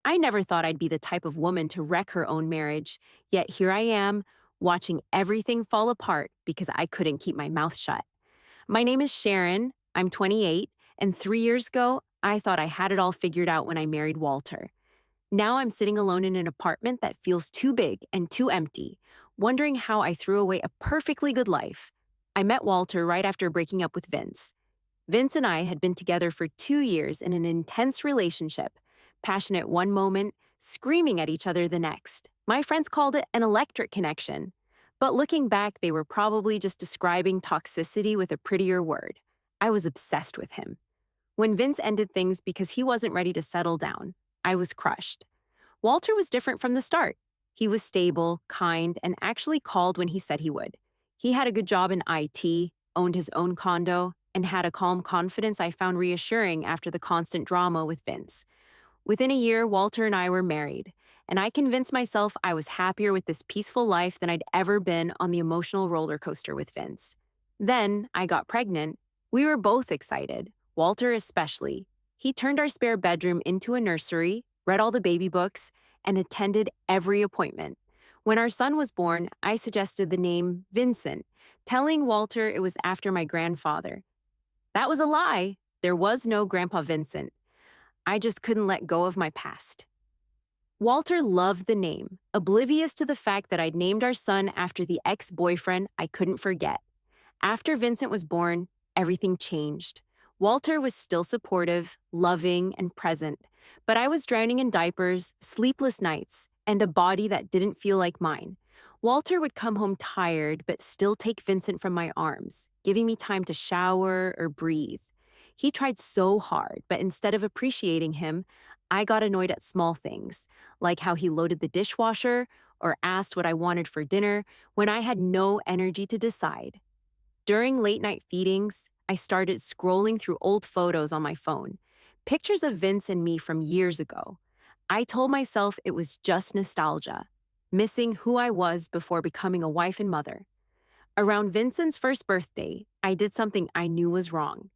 I never thought I'd be the type of woman to wreck her own marriage, yet here I am, watching everything fall apart because I couldn't keep my mouth shut. My name is Sharon, I'm 28, and 3 years ago, I thought I had it all figured out when I married Walter. Now I'm sitting alone in an apartment that feels too big and too empty, wondering how I threw away a perfectly good life. I met Walter right after breaking up with Vince. Vince and I had been together for 2 years in an intense relationship, passionate one moment, screaming at each other the next. My friends called it an electric connection. But looking back, they were probably just describing toxicity with a prettier word. I was obsessed with him. When Vince ended things because he wasn't ready to settle down, I was crushed. Walter was different from the start. He was stable, kind, and actually called when he said he would. He had a good job in IT, owned his own condo, and had a calm confidence I found reassuring after the constant drama with Vince. Within a year, Walter and I were married, and I convinced myself I was happier with this peaceful life than I'd ever been on the emotional roller coaster with Vince. Then I got pregnant. We were both excited, Walter especially. He turned our spare bedroom into a nursery, read all the baby books, and attended every appointment. When our son was born, I suggested the name Vincent, telling Walter it was after my grandfather. That was a lie. There was no Grandpa Vincent. I just couldn't let go of my past. Walter loved the name, oblivious to the fact that I'd named our son after the ex-boyfriend I couldn't forget. After Vincent was born, everything changed. Walter was still supportive, loving, and present, but I was drowning in diapers, sleepless nights, and a body that didn't feel like mine. Walter would come home tired, but still take Vincent from my arms, giving me time to shower or breathe. He tried so hard, but instead of appreciating him, I got annoyed at small things, like how he loaded the dishwasher or asked what I wanted for dinner when I had no energy to decide. During late-night feedings, I started scrolling through old photos on my phone, pictures of Vince and me from years ago. I told myself it was just nostalgia, missing who I was before becoming a wife and mother. Around Vincent's first birthday, I did something I knew was wrong.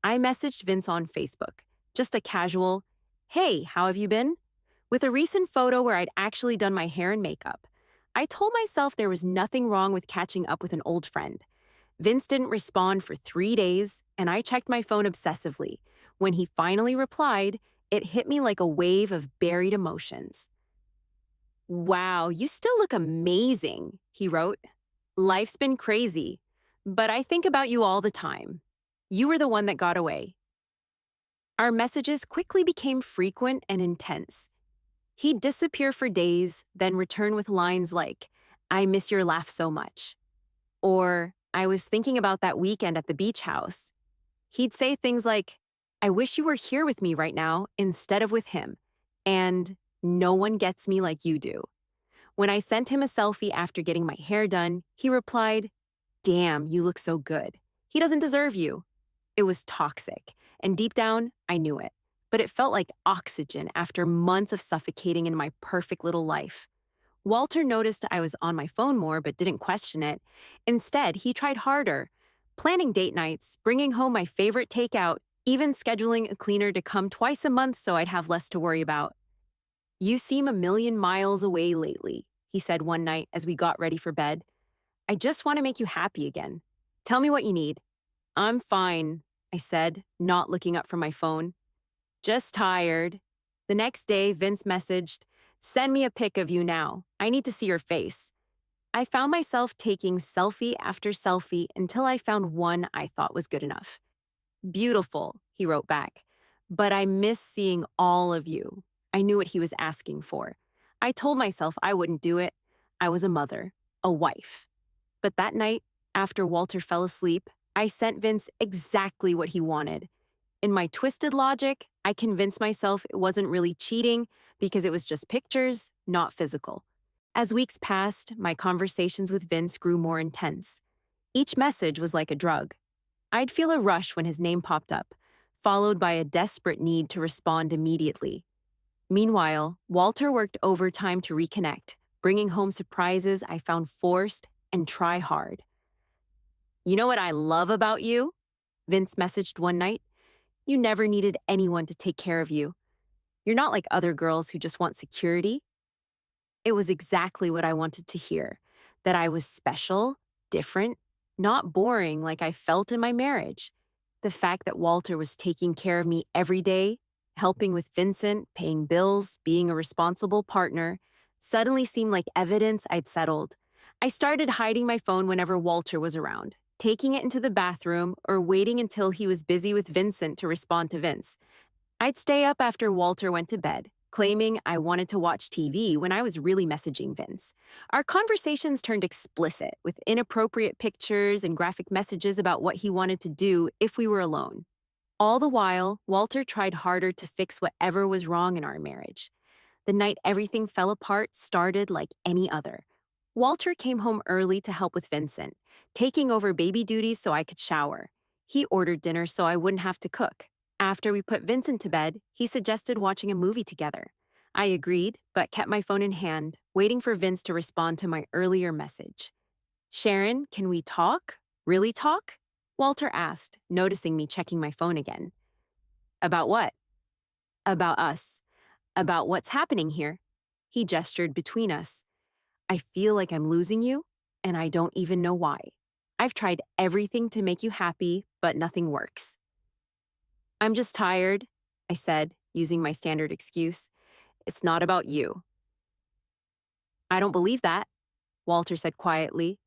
I messaged Vince on Facebook, just a casual, "Hey, how have you been?" with a recent photo where I'd actually done my hair and makeup. I told myself there was nothing wrong with catching up with an old friend. Vince didn't respond for 3 days, and I checked my phone obsessively. When he finally replied, it hit me like a wave of buried emotions. "Wow, you still look amazing," he wrote. "Life's been crazy, but I think about you all the time. You were the one that got away." Our messages quickly became frequent and intense. He'd disappear for days, then return with lines like, "I miss your laugh so much," or "I was thinking about that weekend at the beach house." He'd say things like, "I wish you were here with me right now instead of with him," and "No one gets me like you do." When I sent him a selfie after getting my hair done, he replied, "Damn, you look so good. He doesn't deserve you." It was toxic, and deep down, I knew it. But it felt like oxygen after months of suffocating in my perfect little life. Walter noticed I was on my phone more but didn't question it. Instead, he tried harder, planning date nights, bringing home my favorite takeout, even scheduling a cleaner to come twice a month so I'd have less to worry about. "You seem a million miles away lately," he said one night as we got ready for bed. "I just want to make you happy again. Tell me what you need." "I'm fine," I said, not looking up from my phone. "Just tired." The next day, Vince messaged, "Send me a pic of you now. I need to see your face." I found myself taking selfie after selfie until I found one I thought was good enough. "Beautiful," he wrote back, "but I miss seeing all of you." I knew what he was asking for. I told myself I wouldn't do it. I was a mother, a wife. But that night, after Walter fell asleep, I sent Vince exactly what he wanted. In my twisted logic, I convinced myself it wasn't really cheating because it was just pictures, not physical. As weeks passed, my conversations with Vince grew more intense. Each message was like a drug. I'd feel a rush when his name popped up, followed by a desperate need to respond immediately. Meanwhile, Walter worked overtime to reconnect, bringing home surprises I found forced and try hard. "You know what I love about you?" Vince messaged one night. "You never needed anyone to take care of you. You're not like other girls who just want security. It was exactly what I wanted to hear, that I was special, different, not boring like I felt in my marriage. The fact that Walter was taking care of me every day, helping with Vincent, paying bills, being a responsible partner, suddenly seemed like evidence I'd settled. I started hiding my phone whenever Walter was around, taking it into the bathroom or waiting until he was busy with Vincent to respond to Vince. I'd stay up after Walter went to bed, claiming I wanted to watch TV when I was really messaging Vince. Our conversations turned explicit, with inappropriate pictures and graphic messages about what he wanted to do if we were alone. All the while, Walter tried harder to fix whatever was wrong in our marriage. The night everything fell apart started like any other. Walter came home early to help with Vincent, taking over baby duties so I could shower. He ordered dinner so I wouldn't have to cook. After we put Vincent to bed, he suggested watching a movie together. I agreed, but kept my phone in hand, waiting for Vince to respond to my earlier message. Sharon, can we talk? Really talk? Walter asked, noticing me checking my phone again. About what? About us. About what's happening here. He gestured between us. I feel like I'm losing you, and I don't even know why. I've tried everything to make you happy, but nothing works. I'm just tired, I said, using my standard excuse. It's not about you. I don't believe that, Walter said quietly.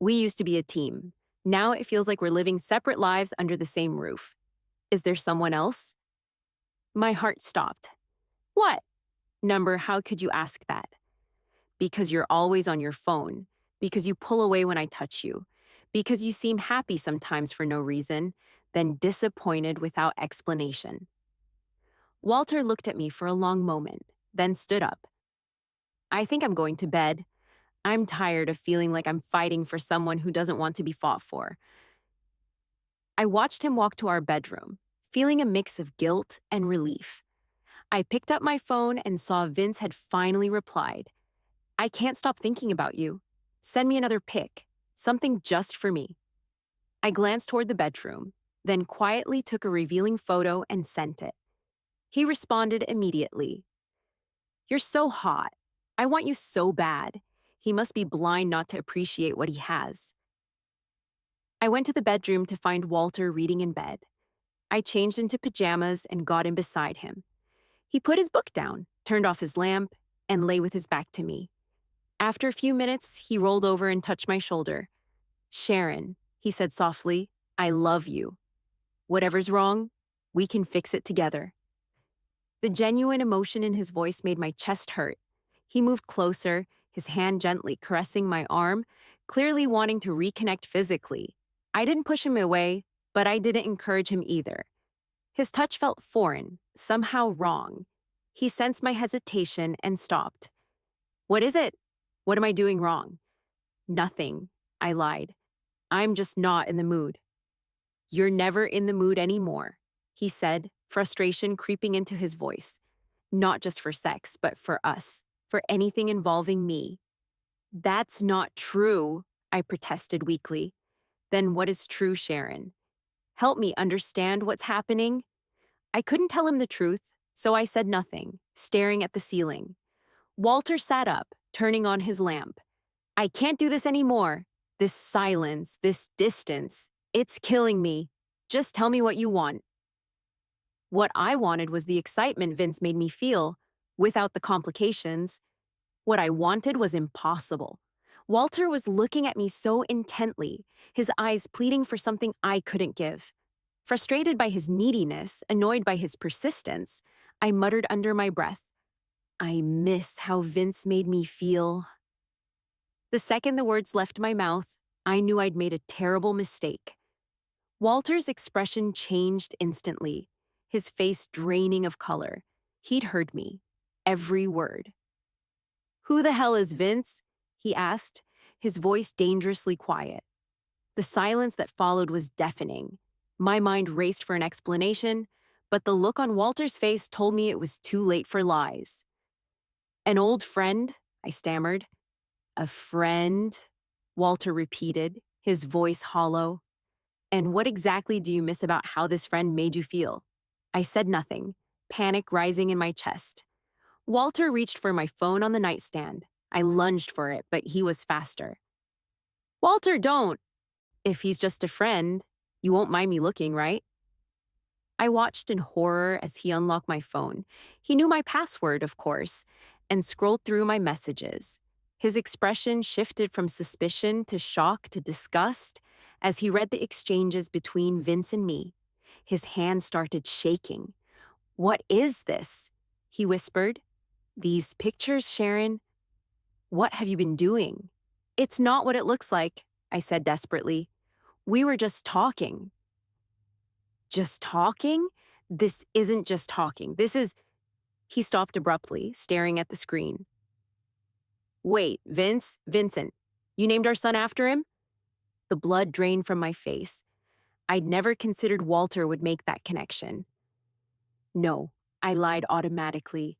We used to be a team. Now it feels like we're living separate lives under the same roof. Is there someone else? My heart stopped. What? Number, how could you ask that? Because you're always on your phone. Because you pull away when I touch you. Because you seem happy sometimes for no reason, then disappointed without explanation. Walter looked at me for a long moment, then stood up. I think I'm going to bed. I'm tired of feeling like I'm fighting for someone who doesn't want to be fought for. I watched him walk to our bedroom, feeling a mix of guilt and relief. I picked up my phone and saw Vince had finally replied. I can't stop thinking about you. Send me another pic, something just for me. I glanced toward the bedroom, then quietly took a revealing photo and sent it. He responded immediately. You're so hot. I want you so bad. He must be blind not to appreciate what he has. I went to the bedroom to find Walter reading in bed. I changed into pajamas and got in beside him. He put his book down, turned off his lamp, and lay with his back to me. After a few minutes, he rolled over and touched my shoulder. Sharon, he said softly, I love you. Whatever's wrong, we can fix it together. The genuine emotion in his voice made my chest hurt. He moved closer, his hand gently caressing my arm, clearly wanting to reconnect physically. I didn't push him away, but I didn't encourage him either. His touch felt foreign, somehow wrong. He sensed my hesitation and stopped. What is it? What am I doing wrong? Nothing, I lied. I'm just not in the mood. You're never in the mood anymore, he said, frustration creeping into his voice. Not just for sex, but for us, for anything involving me. That's not true, I protested weakly. Then what is true, Sharon? Help me understand what's happening. I couldn't tell him the truth, so I said nothing, staring at the ceiling. Walter sat up, turning on his lamp. I can't do this anymore. This silence, this distance, it's killing me. Just tell me what you want. What I wanted was the excitement Vince made me feel, without the complications. What I wanted was impossible. Walter was looking at me so intently, his eyes pleading for something I couldn't give. Frustrated by his neediness, annoyed by his persistence, I muttered under my breath, I miss how Vince made me feel. The second the words left my mouth, I knew I'd made a terrible mistake. Walter's expression changed instantly, his face draining of color. He'd heard me, every word. Who the hell is Vince? He asked, his voice dangerously quiet. The silence that followed was deafening. My mind raced for an explanation, but the look on Walter's face told me it was too late for lies. An old friend, I stammered. A friend, Walter repeated, his voice hollow. And what exactly do you miss about how this friend made you feel? I said nothing. panic rising in my chest. Walter reached for my phone on the nightstand. I lunged for it, but he was faster. Walter, don't! If he's just a friend, you won't mind me looking, right? I watched in horror as he unlocked my phone. He knew my password, of course, and scrolled through my messages. His expression shifted from suspicion to shock to disgust as he read the exchanges between Vince and me. His hand started shaking. What is this? He whispered. These pictures, Sharon? What have you been doing? It's not what it looks like, I said desperately. We were just talking. Just talking? This isn't just talking. This is. He stopped abruptly, staring at the screen. Wait, Vincent, you named our son after him? The blood drained from my face. I'd never considered Walter would make that connection. No, I lied automatically.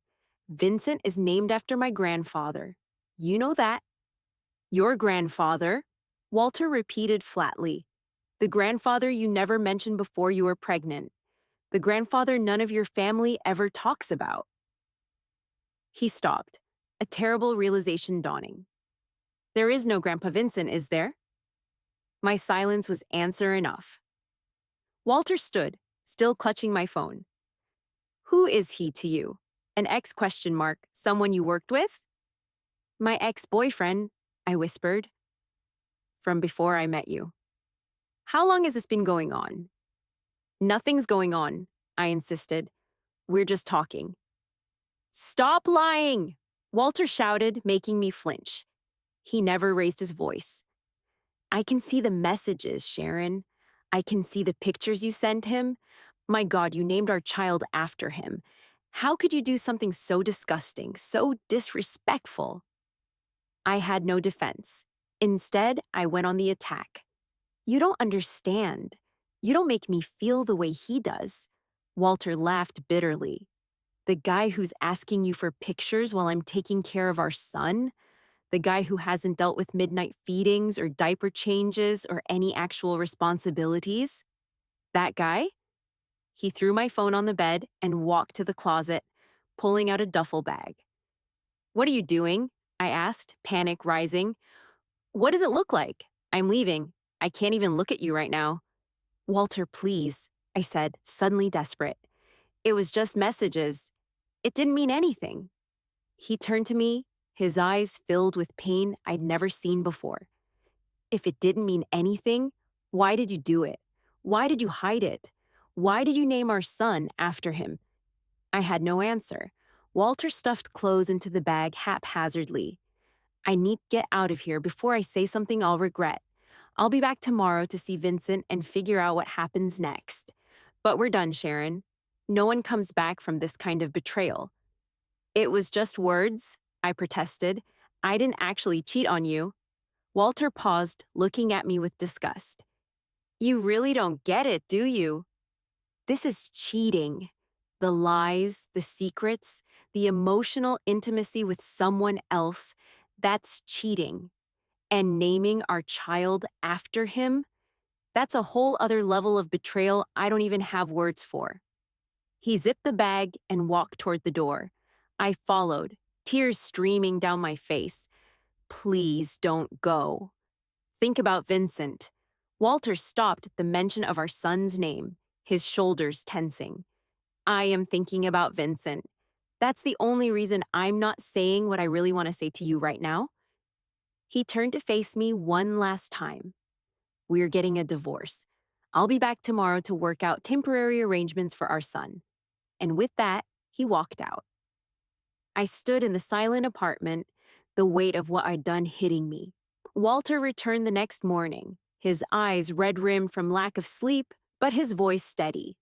Vincent is named after my grandfather. You know that. Your grandfather? Walter repeated flatly. The grandfather you never mentioned before you were pregnant. The grandfather none of your family ever talks about. He stopped, a terrible realization dawning. There is no Grandpa Vincent, is there? My silence was answer enough. Walter stood, still clutching my phone. Who is he to you? An ex ? Someone you worked with? My ex-boyfriend, I whispered. From before I met you. How long has this been going on? Nothing's going on, I insisted. We're just talking. Stop lying! Walter shouted, making me flinch. He never raised his voice. I can see the messages, Sharon. I can see the pictures you sent him. My God, you named our child after him. How could you do something so disgusting, so disrespectful? I had no defense. Instead, I went on the attack. You don't understand. You don't make me feel the way he does. Walter laughed bitterly. The guy who's asking you for pictures while I'm taking care of our son? The guy who hasn't dealt with midnight feedings or diaper changes or any actual responsibilities? That guy? He threw my phone on the bed and walked to the closet, pulling out a duffel bag. What are you doing? I asked, panic rising. What does it look like? I'm leaving. I can't even look at you right now. Walter, please, I said, suddenly desperate. It was just messages. It didn't mean anything. He turned to me, his eyes filled with pain I'd never seen before. If it didn't mean anything, why did you do it? Why did you hide it? Why did you name our son after him? I had no answer. Walter stuffed clothes into the bag haphazardly. I need to get out of here before I say something I'll regret. I'll be back tomorrow to see Vincent and figure out what happens next. But we're done, Sharon. No one comes back from this kind of betrayal. It was just words, I protested. I didn't actually cheat on you. Walter paused, looking at me with disgust. You really don't get it, do you? This is cheating. The lies, the secrets, the emotional intimacy with someone else, that's cheating. And naming our child after him, that's a whole other level of betrayal I don't even have words for. He zipped the bag and walked toward the door. I followed, tears streaming down my face. Please don't go. Think about Vincent. Walter stopped at the mention of our son's name, his shoulders tensing. I am thinking about Vincent. That's the only reason I'm not saying what I really want to say to you right now. He turned to face me one last time. We're getting a divorce. I'll be back tomorrow to work out temporary arrangements for our son. And with that, he walked out. I stood in the silent apartment, the weight of what I'd done hitting me. Walter returned the next morning, his eyes red-rimmed from lack of sleep, but his voice steady.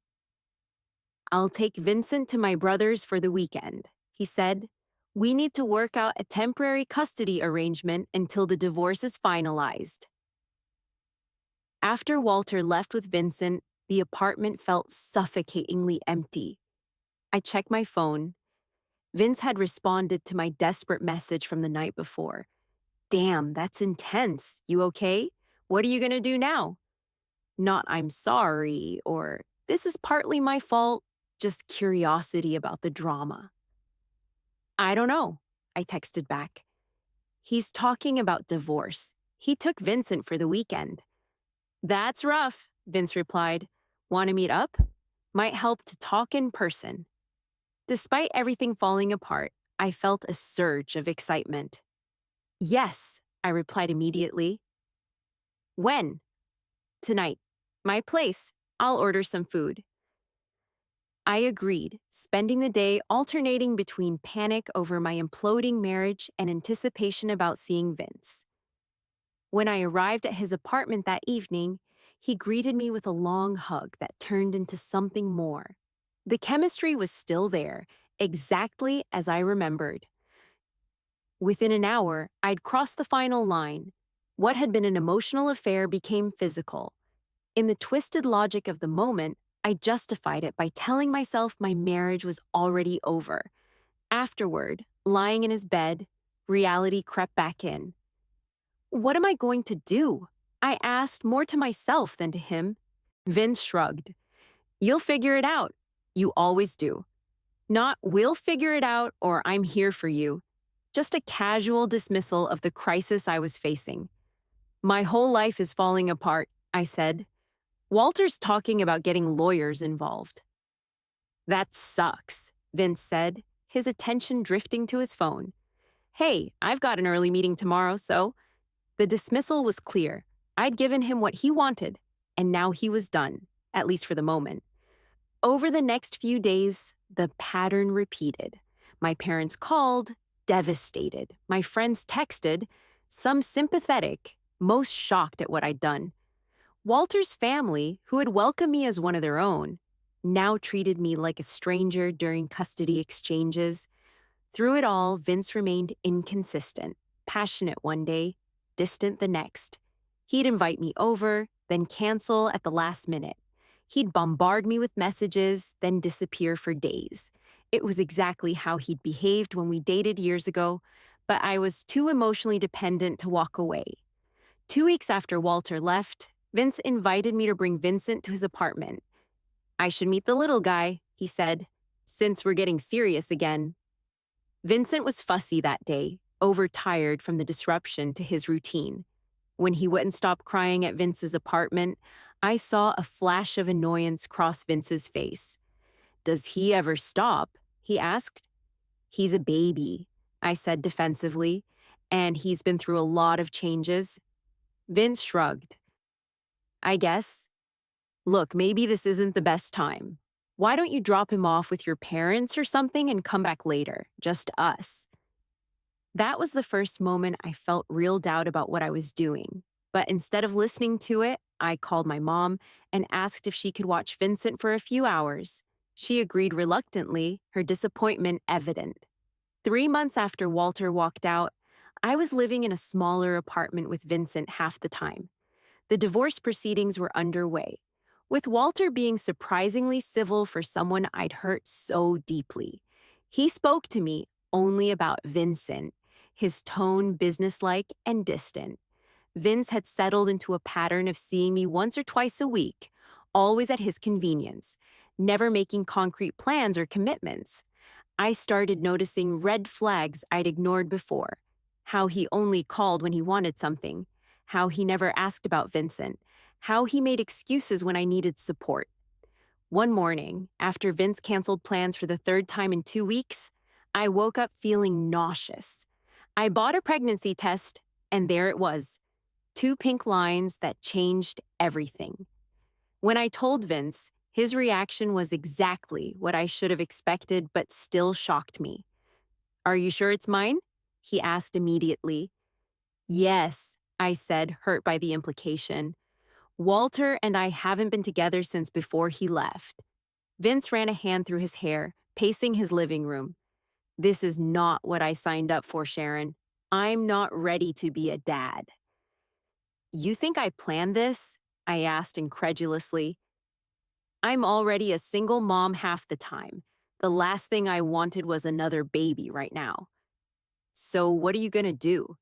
I'll take Vincent to my brother's for the weekend, he said. We need to work out a temporary custody arrangement until the divorce is finalized. After Walter left with Vincent, the apartment felt suffocatingly empty. I checked my phone. Vince had responded to my desperate message from the night before. Damn, that's intense. You okay? What are you gonna do now? Not I'm sorry or this is partly my fault. just curiosity about the drama. I don't know, I texted back. He's talking about divorce. He took Vincent for the weekend. That's rough, Vince replied. Want to meet up? Might help to talk in person. Despite everything falling apart, I felt a surge of excitement. Yes, I replied immediately. When? Tonight. My place. I'll order some food. I agreed, spending the day alternating between panic over my imploding marriage and anticipation about seeing Vince. When I arrived at his apartment that evening, he greeted me with a long hug that turned into something more. The chemistry was still there, exactly as I remembered. Within an hour, I'd crossed the final line. What had been an emotional affair became physical. In the twisted logic of the moment, I justified it by telling myself my marriage was already over. Afterward, lying in his bed, reality crept back in. What am I going to do? I asked more to myself than to him. Vince shrugged. You'll figure it out. You always do. Not we'll figure it out or I'm here for you. Just a casual dismissal of the crisis I was facing. My whole life is falling apart, I said. Walter's talking about getting lawyers involved. That sucks, Vince said, his attention drifting to his phone. Hey, I've got an early meeting tomorrow, so. The dismissal was clear. I'd given him what he wanted, and now he was done, at least for the moment. Over the next few days, the pattern repeated. My parents called, devastated. My friends texted, some sympathetic, most shocked at what I'd done. Walter's family, who had welcomed me as one of their own, now treated me like a stranger during custody exchanges. Through it all, Vince remained inconsistent, passionate one day, distant the next. He'd invite me over, then cancel at the last minute. He'd bombard me with messages, then disappear for days. It was exactly how he'd behaved when we dated years ago, but I was too emotionally dependent to walk away. 2 weeks after Walter left, Vince invited me to bring Vincent to his apartment. I should meet the little guy, he said, since we're getting serious again. Vincent was fussy that day, overtired from the disruption to his routine. When he wouldn't stop crying at Vince's apartment, I saw a flash of annoyance cross Vince's face. Does he ever stop? He asked. He's a baby, I said defensively, and he's been through a lot of changes. Vince shrugged. I guess. Look, maybe this isn't the best time. Why don't you drop him off with your parents or something and come back later, just us? That was the first moment I felt real doubt about what I was doing. But instead of listening to it, I called my mom and asked if she could watch Vincent for a few hours. She agreed reluctantly, her disappointment evident. 3 months after Walter walked out, I was living in a smaller apartment with Vincent half the time. The divorce proceedings were underway, with Walter being surprisingly civil for someone I'd hurt so deeply. He spoke to me only about Vincent, his tone businesslike and distant. Vince had settled into a pattern of seeing me once or twice a week, always at his convenience, never making concrete plans or commitments. I started noticing red flags I'd ignored before. How he only called when he wanted something. How he never asked about Vincent. How he made excuses when I needed support. One morning, after Vince canceled plans for the 3rd time in 2 weeks, I woke up feeling nauseous. I bought a pregnancy test, and there it was. 2 pink lines that changed everything. When I told Vince, his reaction was exactly what I should have expected but still shocked me. Are you sure it's mine? He asked immediately. Yes, I said, hurt by the implication. Walter and I haven't been together since before he left. Vince ran a hand through his hair, pacing his living room. This is not what I signed up for, Sharon. I'm not ready to be a dad. You think I planned this? I asked incredulously. I'm already a single mom half the time. The last thing I wanted was another baby right now. So what are you going to do?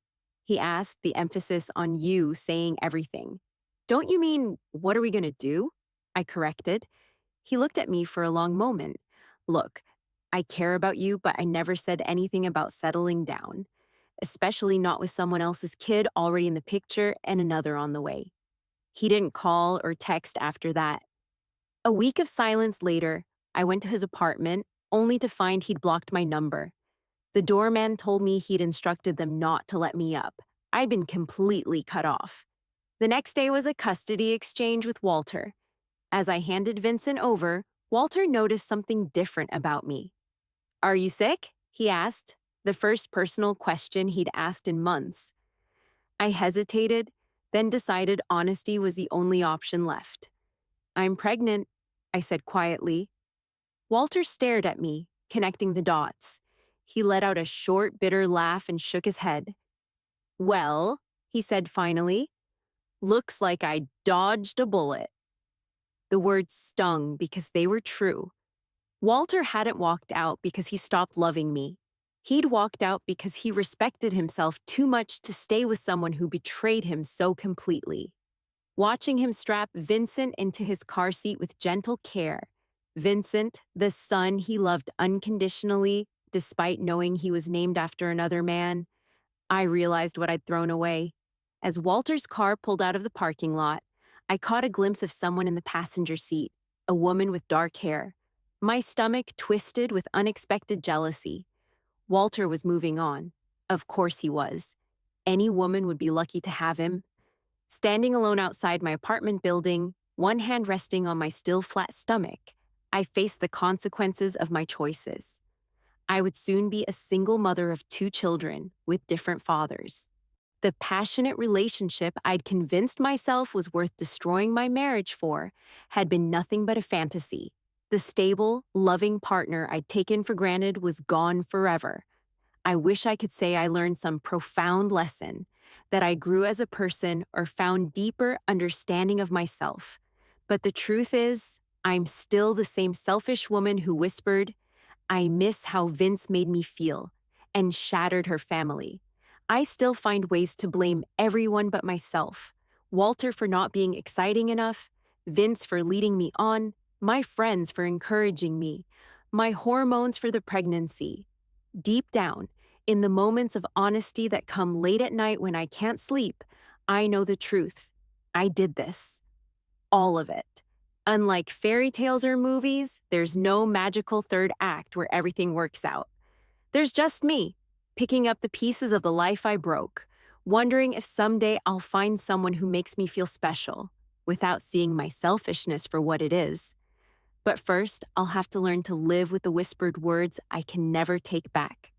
He asked, the emphasis on you saying everything. Don't you mean, what are we going to do? I corrected. He looked at me for a long moment, Look, I care about you, but I never said anything about settling down, especially not with someone else's kid already in the picture and another on the way. He didn't call or text after that. A week of silence later, I went to his apartment, only to find he'd blocked my number. The doorman told me he'd instructed them not to let me up. I'd been completely cut off. The next day was a custody exchange with Walter. As I handed Vincent over, Walter noticed something different about me. "Are you sick?" he asked, the first personal question he'd asked in months. I hesitated, then decided honesty was the only option left. "I'm pregnant," I said quietly. Walter stared at me, connecting the dots. He let out a short, bitter laugh and shook his head. "Well," he said finally, "looks like I dodged a bullet." The words stung because they were true. Walter hadn't walked out because he stopped loving me. He'd walked out because he respected himself too much to stay with someone who betrayed him so completely. Watching him strap Vincent into his car seat with gentle care, Vincent, the son he loved unconditionally, despite knowing he was named after another man, I realized what I'd thrown away. As Walter's car pulled out of the parking lot, I caught a glimpse of someone in the passenger seat, a woman with dark hair. My stomach twisted with unexpected jealousy. Walter was moving on. Of course he was. Any woman would be lucky to have him. Standing alone outside my apartment building, one hand resting on my still flat stomach, I faced the consequences of my choices. I would soon be a single mother of 2 children with different fathers. The passionate relationship I'd convinced myself was worth destroying my marriage for had been nothing but a fantasy. The stable, loving partner I'd taken for granted was gone forever. I wish I could say I learned some profound lesson, that I grew as a person or found deeper understanding of myself. But the truth is, I'm still the same selfish woman who whispered, "I miss how Vince made me feel," and shattered her family. I still find ways to blame everyone but myself. Walter for not being exciting enough, Vince for leading me on, my friends for encouraging me, my hormones for the pregnancy. Deep down, in the moments of honesty that come late at night when I can't sleep, I know the truth. I did this. All of it. Unlike fairy tales or movies, there's no magical third act where everything works out. There's just me, picking up the pieces of the life I broke, wondering if someday I'll find someone who makes me feel special, without seeing my selfishness for what it is. But first, I'll have to learn to live with the whispered words I can never take back.